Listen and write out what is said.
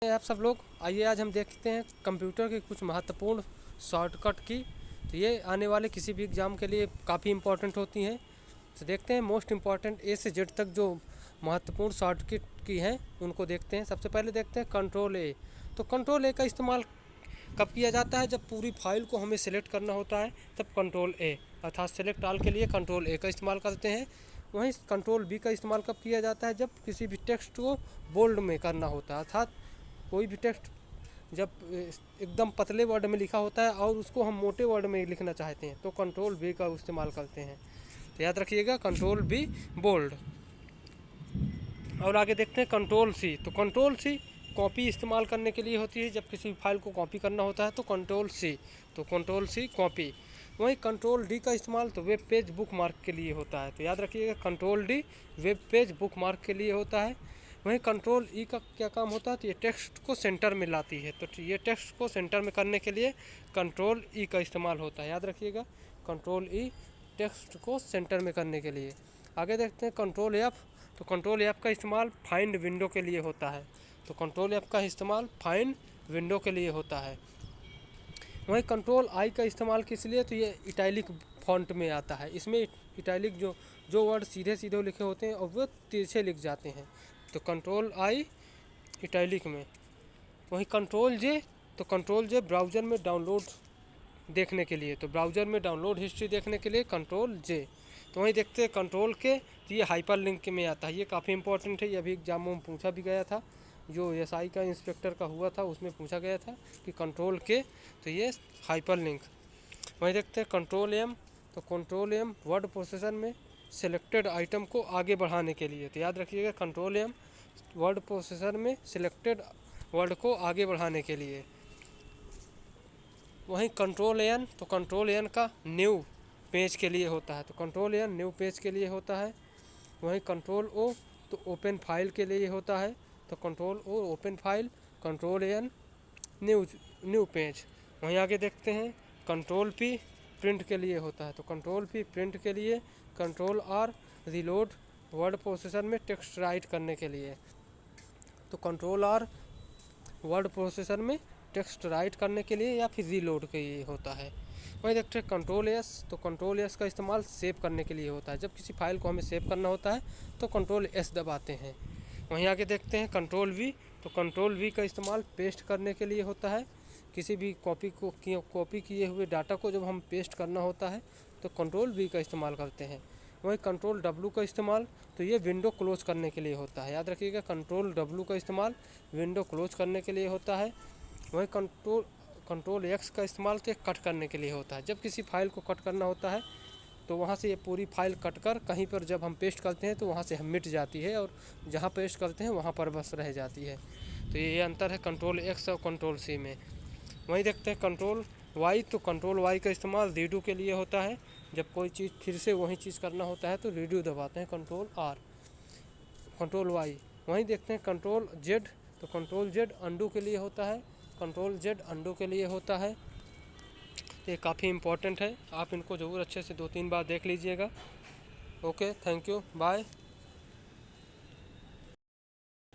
आप सब लोग आइए आज हम देखते हैं कंप्यूटर की कुछ महत्वपूर्ण शॉर्टकट की। तो ये आने वाले किसी भी एग्ज़ाम के लिए काफ़ी इम्पोर्टेंट होती हैं। तो देखते हैं मोस्ट इम्पॉर्टेंट ए से जेड तक जो महत्वपूर्ण शॉर्टकट की हैं उनको देखते हैं। सबसे पहले देखते हैं कंट्रोल ए। तो कंट्रोल ए का इस्तेमाल कब किया जाता है? जब पूरी फाइल को हमें सेलेक्ट करना होता है तब कंट्रोल ए अर्थात सेलेक्ट ऑल के लिए कंट्रोल ए का इस्तेमाल करते हैं। वहीं कंट्रोल बी का इस्तेमाल कब किया जाता है? जब किसी भी टेक्स्ट को बोल्ड में करना होता है, अर्थात कोई भी टेक्स्ट जब एकदम पतले वर्ड में लिखा होता है और उसको हम मोटे वर्ड में लिखना चाहते हैं तो कंट्रोल बी का इस्तेमाल करते हैं। तो याद रखिएगा कंट्रोल बी बोल्ड। और आगे देखते हैं कंट्रोल सी। तो कंट्रोल सी कॉपी इस्तेमाल करने के लिए होती है। जब किसी फाइल को कॉपी करना होता है तो कंट्रोल सी, तो कंट्रोल सी कॉपी। वहीं कंट्रोल डी का इस्तेमाल तो वेब पेज बुक मार्क के लिए होता है। तो याद रखिएगा control D web page book mark के लिए होता है। वहीं कंट्रोल ई का क्या काम होता है? तो ये टेक्स्ट को सेंटर में लाती है। तो ये टेक्स्ट को सेंटर में करने के लिए कंट्रोल ई का इस्तेमाल होता है। याद रखिएगा कंट्रोल ई टेक्स्ट को सेंटर में करने के लिए। आगे देखते हैं कंट्रोल एफ। तो कंट्रोल एफ का इस्तेमाल फाइंड विंडो के लिए होता है। तो कंट्रोल एफ का इस्तेमाल फाइंड विंडो के लिए होता है। वहीं कंट्रोल आई का इस्तेमाल किस लिए? तो ये इटैलिक फॉन्ट में आता है। इसमें इटैलिक जो वर्ड सीधे सीधे लिखे होते हैं और वो तिरछे लिख जाते हैं। तो कंट्रोल आई इटैलिक में। वहीं कंट्रोल जे। तो कंट्रोल जे ब्राउज़र में डाउनलोड देखने के लिए, तो ब्राउज़र में डाउनलोड हिस्ट्री देखने के लिए कंट्रोल जे। तो वहीं देखते हैं कंट्रोल के। तो ये हाइपर लिंक में आता है। ये काफ़ी इंपॉर्टेंट है। ये अभी एग्जामों में पूछा भी गया था, जो एसआई का इंस्पेक्टर का हुआ था उसमें पूछा गया था कि कंट्रोल के, तो ये हाइपर लिंक। वहीं देखते हैं कंट्रोल एम। तो कंट्रोल एम वर्ड प्रोसेसर में सिलेक्टेड आइटम को आगे बढ़ाने के लिए। तो याद रखिएगा कंट्रोल एम वर्ड प्रोसेसर में सिलेक्टेड वर्ड को आगे बढ़ाने के लिए। वहीं कंट्रोल एन। तो कंट्रोल एन का न्यू पेज के लिए होता है। तो कंट्रोल एन न्यू पेज के लिए होता है। वहीं कंट्रोल ओ तो ओपन फाइल के लिए होता है। तो control O open file, control N new page. वहीं आगे देखते हैं कंट्रोल पी प्रिंट के लिए होता है। तो कंट्रोल पी प्रिंट के लिए। Control R reload word processor में टेक्स्ट राइट करने के लिए। तो कंट्रोल आर वर्ड प्रोसेसर में टेक्स्ट राइट करने के लिए या फिर रीलोड के लिए होता है। वहीं देखते हैं कंट्रोल एस। तो कंट्रोल एस का इस्तेमाल सेव करने के लिए होता है। जब किसी फाइल को हमें सेव करना होता है तो कंट्रोल एस दबाते हैं। वहीं आगे देखते हैं कंट्रोल वी। तो कंट्रोल वी का इस्तेमाल पेस्ट करने के लिए होता है। किसी भी कॉपी किए हुए डाटा को जब हम पेस्ट करना होता है तो कंट्रोल वी का इस्तेमाल करते हैं। वहीं कंट्रोल डब्ल्यू का इस्तेमाल तो ये विंडो क्लोज करने के लिए होता है। याद रखिएगा कंट्रोल डब्ल्यू का इस्तेमाल विंडो क्लोज करने के लिए होता है। वहीं कंट्रोल एक्स का इस्तेमाल तो कट करने के लिए होता है। जब किसी फाइल को कट करना होता है तो वहाँ से ये पूरी फाइल कट कर कहीं पर जब हम पेस्ट करते हैं तो वहाँ से हम मिट जाती है और जहाँ पेस्ट करते हैं वहाँ पर बस रह जाती है। तो ये अंतर है कंट्रोल एक्स और कंट्रोल सी में। वहीं देखते हैं कंट्रोल वाई। तो कंट्रोल वाई का इस्तेमाल रीडू के लिए होता है। जब कोई चीज़ फिर से वही चीज़ करना होता है तो रीडू दबाते हैं कंट्रोल आर, कंट्रोल वाई। वहीं देखते हैं कंट्रोल जेड। तो कंट्रोल जेड अंडू के लिए होता है। कंट्रोल जेड अंडू के लिए होता है। ये काफ़ी इंपॉर्टेंट है। आप इनको ज़रूर अच्छे से 2-3 बार देख लीजिएगा। Okay, thank you, bye.